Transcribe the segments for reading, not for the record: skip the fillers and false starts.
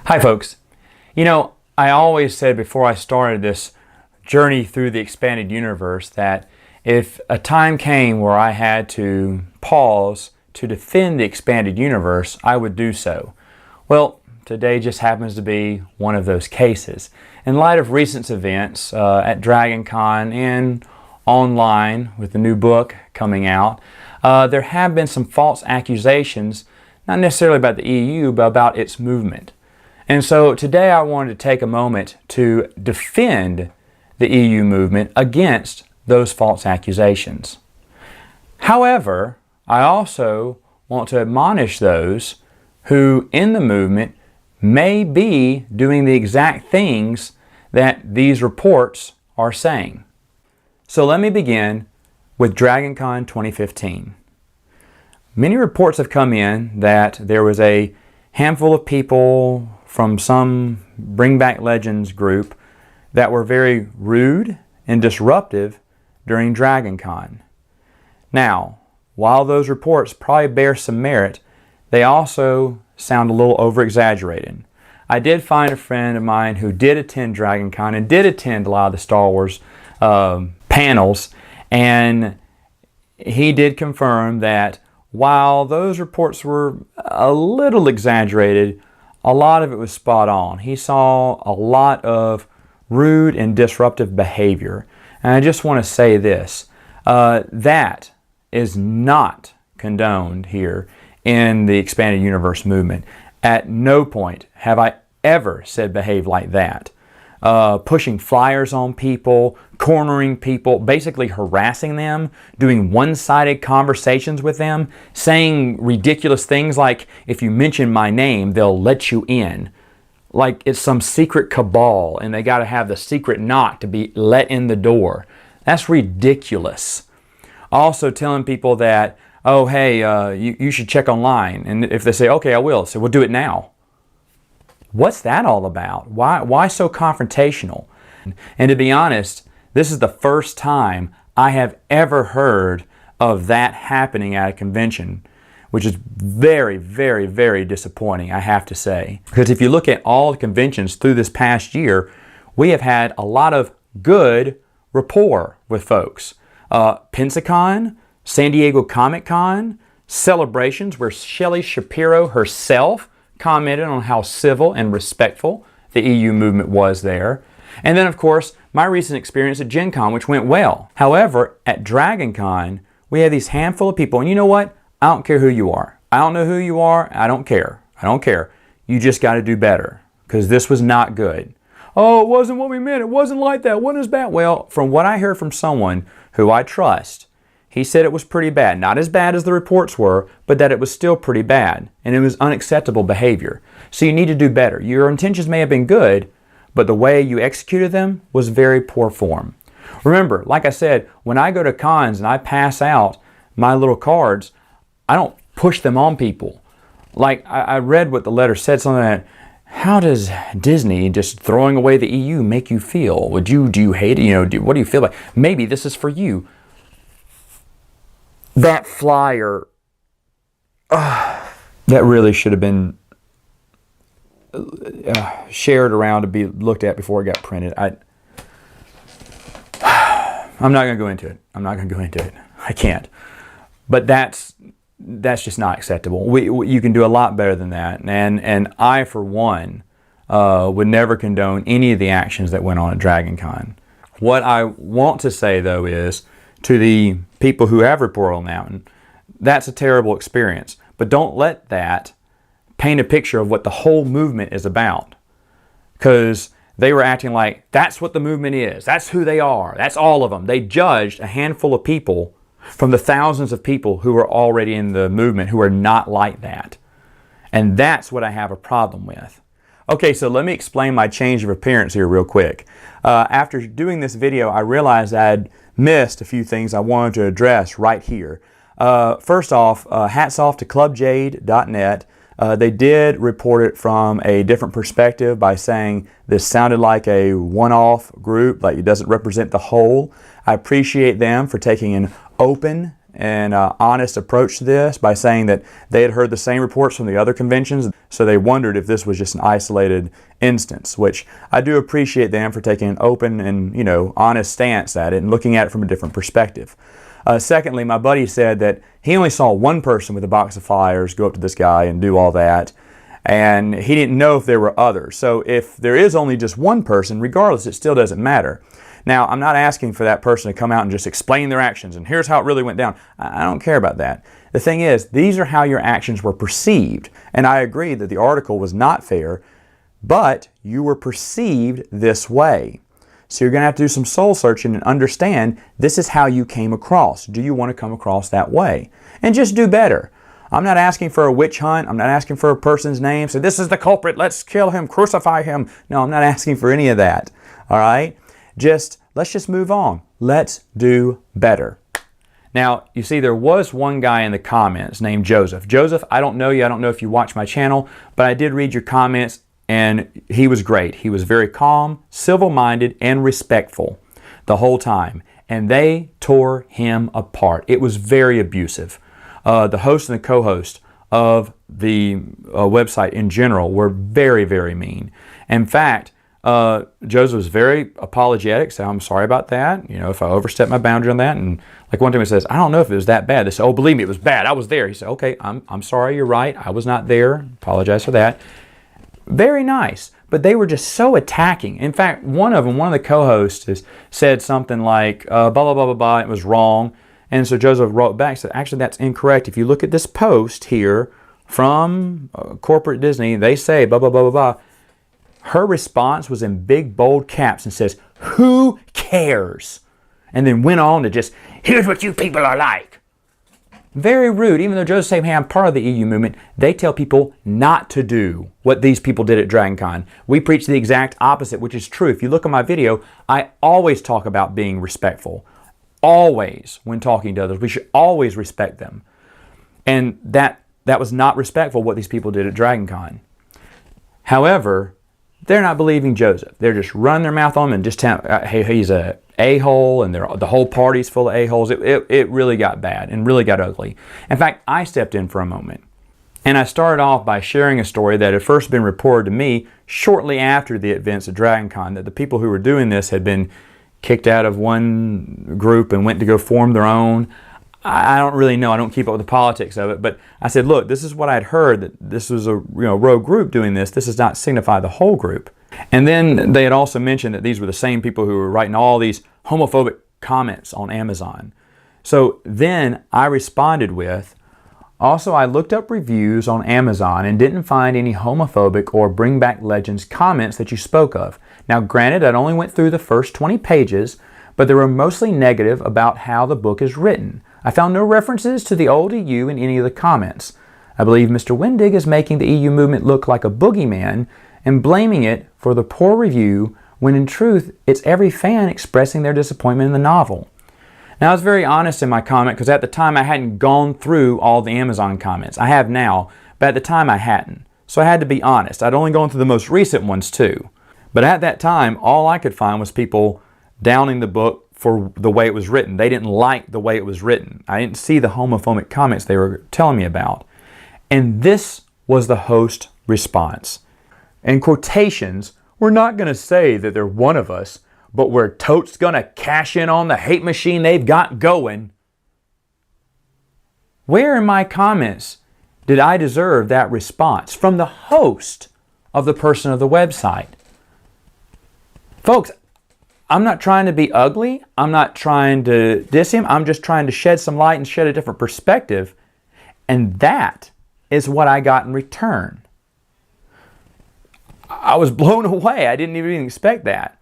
Hi folks. I always said before I started this journey through the expanded universe that if a time came where I had to pause to defend the expanded universe, I would do so. Well, today just happens to be one of those cases. In light of recent events at DragonCon and online with the new book coming out, there have been some false accusations, not necessarily about the EU, but about its movement. And so today I wanted to take a moment to defend the EU movement against those false accusations. However, I also want to admonish those who in the movement may be doing the exact things that these reports are saying. So let me begin with DragonCon 2015. Many reports have come in that there was a handful of people from some Bring Back Legends group that were very rude and disruptive during DragonCon. Now, while those reports probably bear some merit, they also sound a little over-exaggerated. I did find a friend of mine who did attend DragonCon and did attend a lot of the Star Wars panels, and he did confirm that while those reports were a little exaggerated, a lot of it was spot on. He saw a lot of rude and disruptive behavior. And I just want to say this, that is not condoned here in the expanded universe movement. At no point have I ever said behave like that. Pushing flyers on people, cornering people, basically harassing them, doing one-sided conversations with them, saying ridiculous things like, if you mention my name, they'll let you in. Like it's some secret cabal and they got to have the secret knock to be let in the door. That's ridiculous. Also telling people that, oh, hey, you should check online. And if they say, okay, I will, so we'll do it now. What's that all about? Why so confrontational? And to be honest, this is the first time I have ever heard of that happening at a convention, which is very, very, very disappointing, I have to say. Because if you look at all the conventions through this past year, we have had a lot of good rapport with folks. Pensacon, San Diego Comic Con, celebrations where Shelley Shapiro herself commented on how civil and respectful the EU movement was there. And then, of course, my recent experience at Gen Con, which went well. However, at DragonCon, we have these handful of people, and you know what? I don't care who you are. I don't know who you are. I don't care. I don't care. You just got to do better, because this was not good. Oh, it wasn't what we meant. It wasn't like that. It wasn't as bad. Well, from what I heard from someone who I trust, he said it was pretty bad. Not as bad as the reports were, but that it was still pretty bad. And it was unacceptable behavior. So you need to do better. Your intentions may have been good, but the way you executed them was very poor form. Remember, like I said, when I go to cons and I pass out my little cards, I don't push them on people. Like I read what the letter said, something like, how does Disney just throwing away the EU make you feel? Do you hate it? What do you feel like? Maybe this is for you. That flyer, that really should have been shared around to be looked at before it got printed. I'm not going to go into it. I'm not going to go into it. I can't. But that's just not acceptable. You can do a lot better than that. And I, for one, would never condone any of the actions that went on at DragonCon. What I want to say, though, is to the people who have reported on that, that's a terrible experience. But don't let that paint a picture of what the whole movement is about. Because they were acting like that's what the movement is. That's who they are. That's all of them. They judged a handful of people from the thousands of people who are already in the movement who are not like that. And that's what I have a problem with. Okay, so let me explain my change of appearance here real quick. After doing this video, I realized I'd missed a few things I wanted to address right here. First off, hats off to clubjade.net. They did report it from a different perspective by saying this sounded like a one-off group, like it doesn't represent the whole. I appreciate them for taking an open and honest approach to this by saying that they had heard the same reports from the other conventions, so they wondered if this was just an isolated instance, which I do appreciate them for taking an open and, honest stance at it and looking at it from a different perspective. Secondly, my buddy said that he only saw one person with a box of flyers go up to this guy and do all that, and he didn't know if there were others. So if there is only just one person, regardless, it still doesn't matter. Now, I'm not asking for that person to come out and just explain their actions, and here's how it really went down. I don't care about that. The thing is, these are how your actions were perceived, and I agree that the article was not fair, but you were perceived this way. So you're going to have to do some soul searching and understand this is how you came across. Do you want to come across that way? And just do better. I'm not asking for a witch hunt. I'm not asking for a person's name. So this is the culprit. Let's kill him, crucify him. No, I'm not asking for any of that. All right? Let's just move on. Let's do better. Now, you see, there was one guy in the comments named Joseph. Joseph, I don't know you. I don't know if you watch my channel, but I did read your comments, and he was great. He was very calm, civil-minded, and respectful the whole time. And they tore him apart. It was very abusive. The host and the co-host of the website in general were very, very mean. In fact, Joseph was very apologetic, so I'm sorry about that. If I overstepped my boundary on that. And like one time he says, I don't know if it was that bad. They said, oh, believe me, it was bad. I was there. He said, okay, I'm sorry, you're right. I was not there. Apologize for that. Very nice. But they were just so attacking. In fact, one of the co-hosts said something like, blah, blah, blah, blah, blah, it was wrong. And so Joseph wrote back and said, actually, that's incorrect. If you look at this post here from corporate Disney, they say blah, blah, blah, blah, blah. Her response was in big, bold caps and says, who cares? And then went on to just, here's what you people are like. Very rude. Even though Joseph saying, hey, I'm part of the EU movement, they tell people not to do what these people did at DragonCon. We preach the exact opposite, which is true. If you look at my video, I always talk about being respectful. Always, when talking to others, we should always respect them. And that was not respectful what these people did at DragonCon. However, they're not believing Joseph. They're just running their mouth on him and just telling, hey, he's a a-hole, and the whole party's full of a-holes. It really got bad and really got ugly. In fact, I stepped in for a moment. And I started off by sharing a story that had first been reported to me shortly after the events at DragonCon, that the people who were doing this had been kicked out of one group and went to go form their own. I don't really know. I don't keep up with the politics of it. But I said, look, this is what I'd heard, that this was a rogue group doing this. This does not signify the whole group. And then they had also mentioned that these were the same people who were writing all these homophobic comments on Amazon. So then I responded with, also, I looked up reviews on Amazon and didn't find any homophobic or Bring Back Legends comments that you spoke of. Now, granted, I only went through the first 20 pages, but they were mostly negative about how the book is written. I found no references to the old EU in any of the comments. I believe Mr. Wendig is making the EU movement look like a boogeyman and blaming it for the poor review, when in truth, it's every fan expressing their disappointment in the novel. Now, I was very honest in my comment because at the time I hadn't gone through all the Amazon comments. I have now, but at the time I hadn't. So I had to be honest. I'd only gone through the most recent ones too. But at that time, all I could find was people downing the book for the way it was written. They didn't like the way it was written. I didn't see the homophobic comments they were telling me about. And this was the host response. In quotations, we're not going to say that they're one of us, but we're totes going to cash in on the hate machine they've got going. Where in my comments did I deserve that response from the host of the person of the website? Folks, I'm not trying to be ugly. I'm not trying to diss him. I'm just trying to shed some light and shed a different perspective. And that is what I got in return. I was blown away. I didn't even expect that.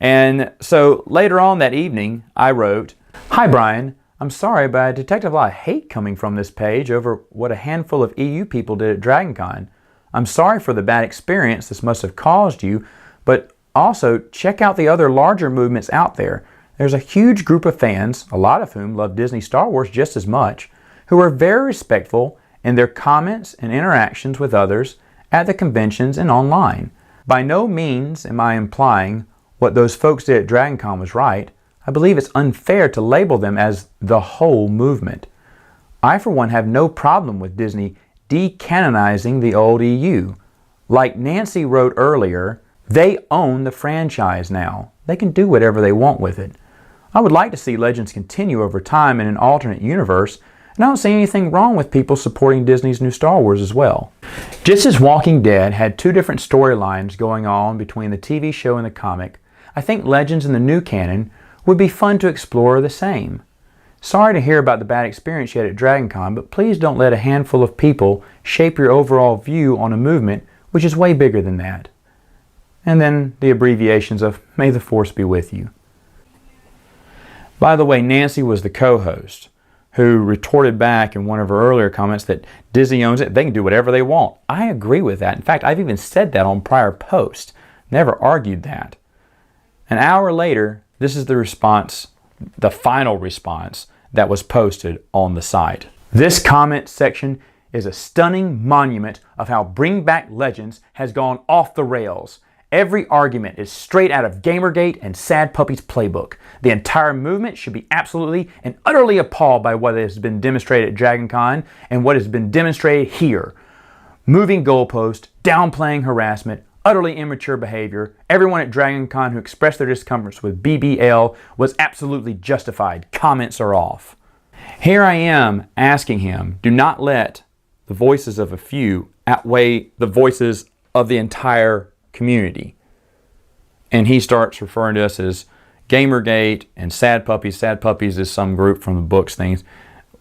And so later on that evening, I wrote, "Hi Brian, I'm sorry, but I detected a lot of hate coming from this page over what a handful of EU people did at DragonCon. I'm sorry for the bad experience this must have caused you, but also check out the other larger movements out there. There's a huge group of fans, a lot of whom love Disney Star Wars just as much, who are very respectful in their comments and interactions with others at the conventions and online. By no means am I implying what those folks did at DragonCon was right. I believe it's unfair to label them as the whole movement. I, for one, have no problem with Disney decanonizing the old EU. Like Nancy wrote earlier, they own the franchise now. They can do whatever they want with it. I would like to see Legends continue over time in an alternate universe, and I don't see anything wrong with people supporting Disney's new Star Wars as well. Just as Walking Dead had two different storylines going on between the TV show and the comic, I think Legends in the new canon would be fun to explore the same. Sorry to hear about the bad experience you had at DragonCon, but please don't let a handful of people shape your overall view on a movement which is way bigger than that. And then the abbreviations of May the Force be with you. By the way, Nancy was the co-host who retorted back in one of her earlier comments that Disney owns it. They can do whatever they want. I agree with that. In fact, I've even said that on prior posts. Never argued that. An hour later, this is the response, the final response that was posted on the site. This comment section is a stunning monument of how Bring Back Legends has gone off the rails. Every argument is straight out of Gamergate and Sad Puppy's playbook. The entire movement should be absolutely and utterly appalled by what has been demonstrated at DragonCon and what has been demonstrated here. Moving goalposts, downplaying harassment, utterly immature behavior. Everyone at DragonCon who expressed their discomforts with BBL was absolutely justified. Comments are off. Here I am asking him, do not let the voices of a few outweigh the voices of the entire community. And he starts referring to us as Gamergate and Sad Puppies. Sad Puppies is some group from the books things.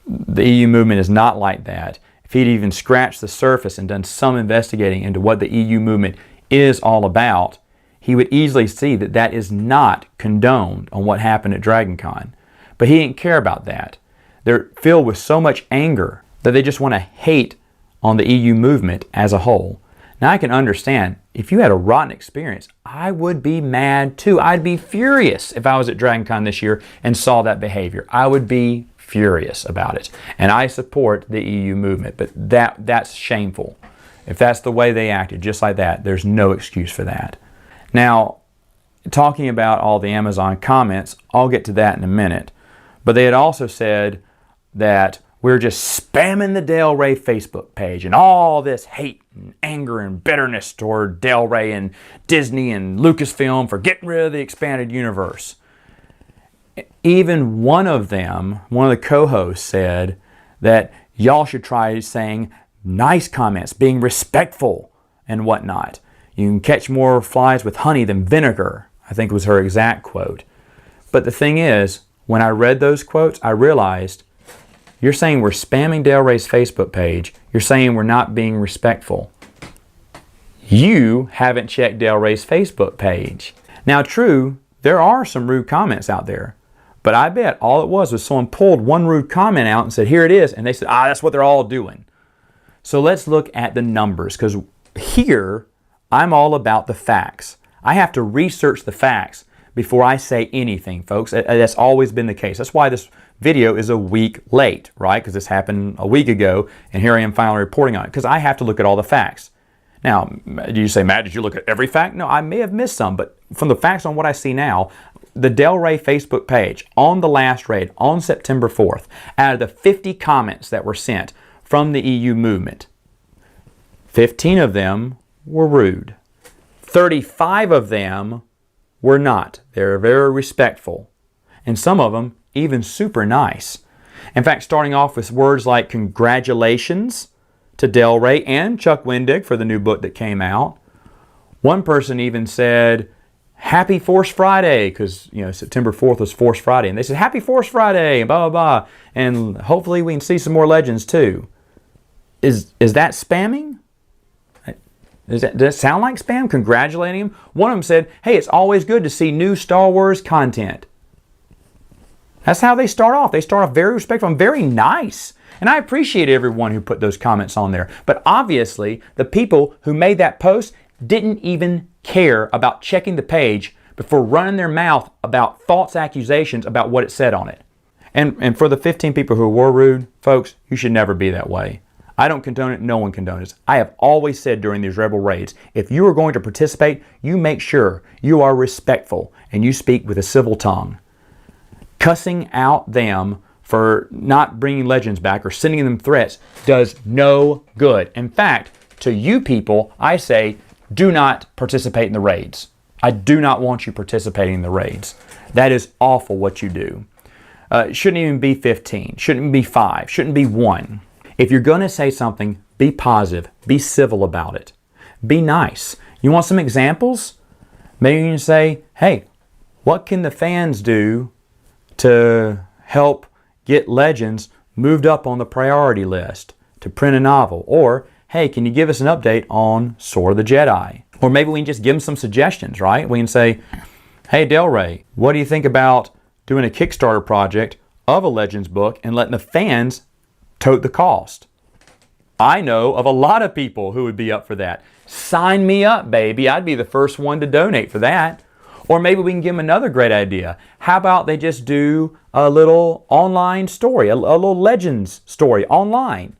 The EU movement is not like that. If he'd even scratched the surface and done some investigating into what the EU movement is all about, he would easily see that that is not condoned on what happened at DragonCon. But he didn't care about that. They're filled with so much anger that they just want to hate on the EU movement as a whole. Now I can understand, if you had a rotten experience, I would be mad too. I'd be furious if I was at DragonCon this year and saw that behavior. I would be furious about it. And I support the EU movement, but that's shameful. If that's the way they acted, just like that, there's no excuse for that. Now, talking about all the Amazon comments, I'll get to that in a minute. But they had also said that we're just spamming the Del Rey Facebook page and all this hate and anger and bitterness toward Del Rey and Disney and Lucasfilm for getting rid of the expanded universe. Even one of them, one of the co-hosts, said that y'all should try saying nice comments, being respectful and whatnot. You can catch more flies with honey than vinegar, I think was her exact quote. But the thing is, when I read those quotes, I realized you're saying we're spamming Del Rey's Facebook page. You're saying we're not being respectful. You haven't checked Del Rey's Facebook page. Now, true, there are some rude comments out there. But I bet all it was someone pulled one rude comment out and said, here it is. And they said, that's what they're all doing. So let's look at the numbers, because here I'm all about the facts. I have to research the facts before I say anything, folks. That's always been the case. That's why this video is a week late, right? Because this happened a week ago, and here I am finally reporting on it, because I have to look at all the facts. Now, do you say, Matt, did you look at every fact? No, I may have missed some, but from the facts on what I see now, the Del Rey Facebook page on the last raid on September 4th, out of the 50 comments that were sent from the EU movement, 15 of them were rude. 35 of them were not. They're very respectful. And some of them even super nice. In fact, starting off with words like congratulations to Del Rey and Chuck Wendig for the new book that came out. One person even said, Happy Force Friday, because September 4th was Force Friday. And they said, Happy Force Friday, and blah, blah, blah. And hopefully we can see some more Legends too. Is that spamming? Does that sound like spam? Congratulating him? One of them said, hey, it's always good to see new Star Wars content. That's how they start off. They start off very respectful and very nice. And I appreciate everyone who put those comments on there. But obviously, the people who made that post didn't even care about checking the page before running their mouth about false accusations about what it said on it. And for the 15 people who were rude, folks, you should never be that way. I don't condone it. No one condones it. I have always said during these Rebel raids, if you are going to participate, you make sure you are respectful and you speak with a civil tongue. Cussing out them for not bringing legends back or sending them threats does no good. In fact, to you people, I say, do not participate in the raids. I do not want you participating in the raids. That is awful what you do. It shouldn't even be 15, shouldn't be 5, shouldn't be 1. If you're going to say something, be positive, be civil about it. Be nice. You want some examples? Maybe you can say, hey, what can the fans do to help get legends moved up on the priority list to print a novel? Or, hey, can you give us an update on Sword of the Jedi? Or maybe we can just give them some suggestions, right? We can say, hey, Del Rey, what do you think about doing a Kickstarter project of a Legends book and letting the fans tote the cost? I know of a lot of people who would be up for that. Sign me up, baby. I'd be the first one to donate for that. Or maybe we can give them another great idea. How about they just do a little online story, a little Legends story online,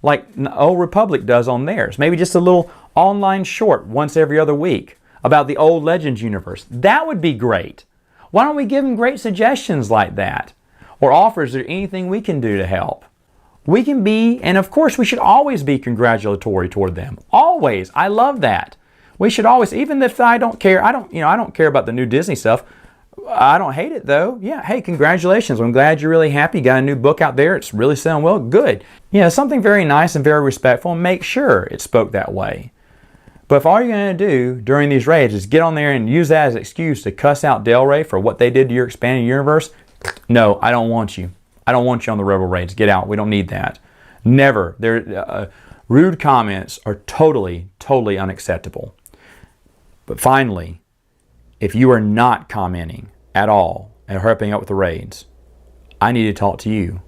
like Old Republic does on theirs. Maybe just a little online short once every other week about the old Legends universe. That would be great. Why don't we give them great suggestions like that? Or offers, is there anything we can do to help? We can be, and of course we should always be congratulatory toward them. Always. I love that. We should always, even if I don't care, I don't care about the new Disney stuff. I don't hate it though. Yeah, hey, congratulations. I'm glad you're really happy. You got a new book out there. It's really selling well. Good. Yeah, something very nice and very respectful, and make sure it spoke that way. But if all you're going to do during these raids is get on there and use that as an excuse to cuss out Del Rey for what they did to your expanded universe, no, I don't want you. I don't want you on the Rebel raids. Get out. We don't need that. Never. Rude comments are totally, totally unacceptable. But finally, if you are not commenting at all and helping out with the raids, I need to talk to you.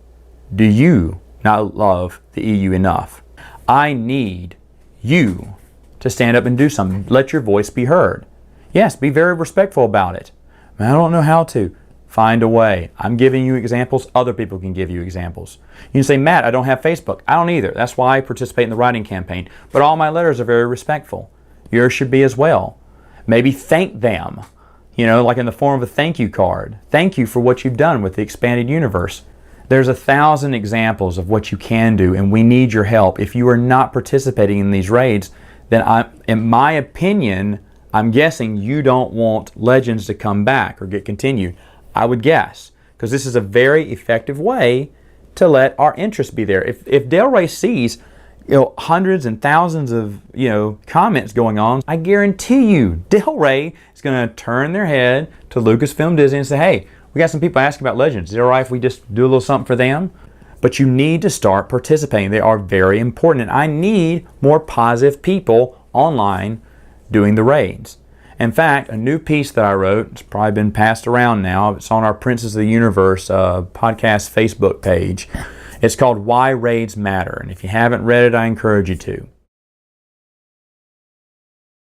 Do you not love the EU enough? I need you to stand up and do something. Let your voice be heard. Yes, be very respectful about it. I don't know how to. Find a way. I'm giving you examples. Other people can give you examples. You can say, Matt, I don't have Facebook. I don't either. That's why I participate in the writing campaign. But all my letters are very respectful. Yours should be as well. Maybe thank them, like in the form of a thank you card. Thank you for what you've done with the expanded universe. There's 1,000 examples of what you can do, and we need your help. If you are not participating in these raids, then in my opinion, I'm guessing you don't want Legends to come back or get continued. I would guess, because this is a very effective way to let our interest be there. If Del Rey sees hundreds and thousands of comments going on, I guarantee you Del Rey is going to turn their head to Lucasfilm Disney and say, hey, we got some people asking about Legends. Is it all right if we just do a little something for them? But you need to start participating. They are very important, and I need more positive people online doing the raids. In fact, a new piece that I wrote, it's probably been passed around now, it's on our Princes of the Universe podcast Facebook page. It's called Why Raids Matter, and if you haven't read it, I encourage you to.